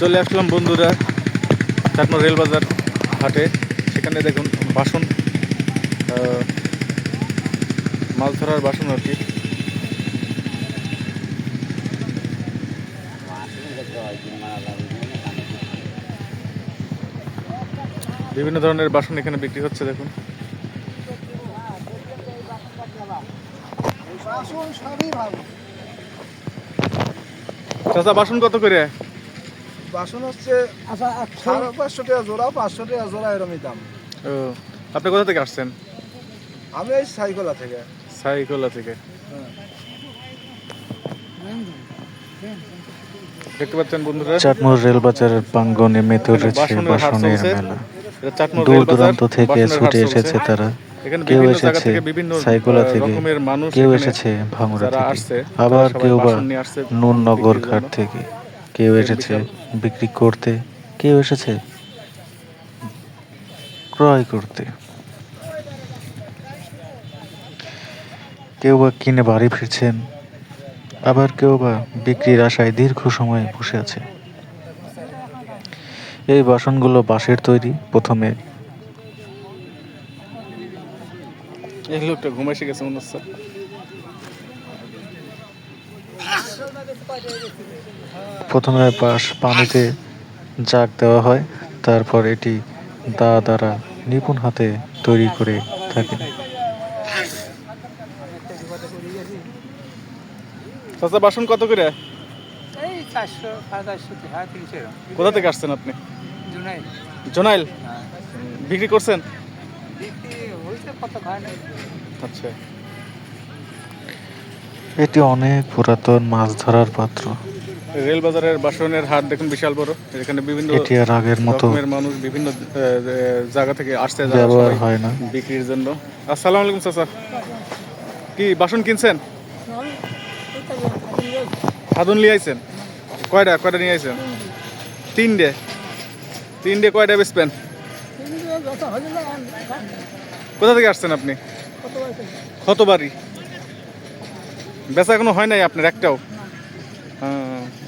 চলে আসলাম বন্ধুরা চাটমোহর রেলবাজার হাটে। সেখানে দেখুন বাসন, মাছ ধরার বাসন আর কি। বিভিন্ন ধরনের বাসন এখানে বিক্রি হচ্ছে দেখুন। চাচা বাসন কত করে? বাসন হচ্ছে 550 টাকা জোড়া, 500 টাকা জোড়া, এরকমই দাম। ও, আপনি কোথা থেকে আসছেন? আমি এই সাইকলা থেকে। সাইকলা থেকে। দেখতে পাচ্ছেন বন্ধুরা, চাটমোহর রেলবাজারের প্রাঙ্গণে মেতে উঠেছে বাসনের মেলা। দূর দূরান্ত থেকে ছুটে এসেছে তারা। কেউ এসেছে সাইকলা থেকে, কেউ এসেছে ভাঙড়া থেকে, আবার কেউ বা নুননগর ঘাট থেকে। কেউ এসেছে বিক্রি করতে, কেউ এসেছে ক্রয় করতে, কেউ বা কিনে বাড়ি ফিরছেন, আবার কেউ বা বিক্রির আশায় দীর্ঘ সময় বসে আছে। এই বাসনগুলো বাঁশের তৈরি। প্রথমে এই লোকটা ঘুমাইছে গেছে মনে হচ্ছে। পানিতে জাগ দেওয়া হয়, তারপর এটি দা দ্বারা নিপুণ হাতে তৈরি করে থাকে। চাচা বাসন কত করে? এই 400, 450, 300। কোথা থেকে আসছেন আপনি? জুনাই। জোনাইল বিক্রি করছেন? বিক্রি হয়েছে, কত খায় না। আচ্ছা, এটি অনেক পুরাতন মাছ ধরার পাত্র। রেলবাজারের বাসনের হাট দেখুন বিশাল বড়। এখানে বিভিন্ন এটি আর আগের মতো রকমের মানুষ বিভিন্ন জায়গা থেকে আসছে ব্যবহার হয় না। বিক্রির জন্য। আসসালামু আলাইকুম চাচা, কি বাসন কিনছেন? হাদুন নিয়ে আইছেন? কয়টা নিয়ে আইছেন? তিনটে কয়টা বেচবেন? কোথা থেকে আসছেন আপনি? কতবারই? বেচা এখনো হয় নাই আপনার একটাও?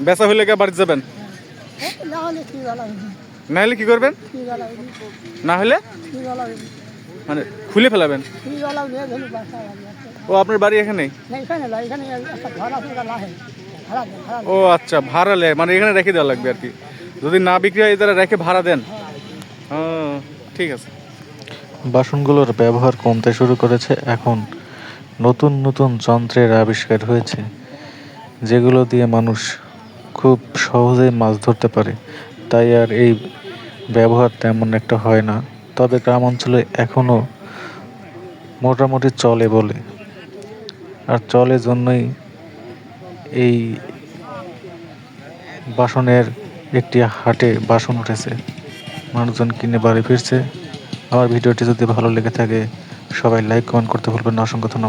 বেচা হইলে কে বাড়িতে যাবেন? না হলে কি করবেন? না হলে মানে খুলে ফেলাবেন? ও, আপনার বাড়ি এখানেই? ও আচ্ছা, ভাড়া লে মানে এখানে রেখে দেওয়া লাগবে আর কি। যদি না বিক্রি হয় তারা রেখে ভাড়া দেন। ঠিক আছে। বাসনগুলোর ব্যবহার কমতে শুরু করেছে। এখন নতুন নতুন যন্ত্রের আবিষ্কার হয়েছে, যেগুলো দিয়ে মানুষ খুব সহজেই মাছ ধরতে পারে। তাই আর এই ব্যবহার তেমন একটা হয় না। তবে গ্রাম অঞ্চলে এখনও মোটামুটি চলে বলে, আর চলে জন্যই এই বাসনের একটি হাটে বাসন উঠেছে, মানুষজন কিনে বাড়ি ফিরছে। আমার ভিডিওটি যদি ভালো লেগে থাকে সবাই লাইক কমেন্ট করতে ভুলবেন না। অসংখ্য ধন্যবাদ।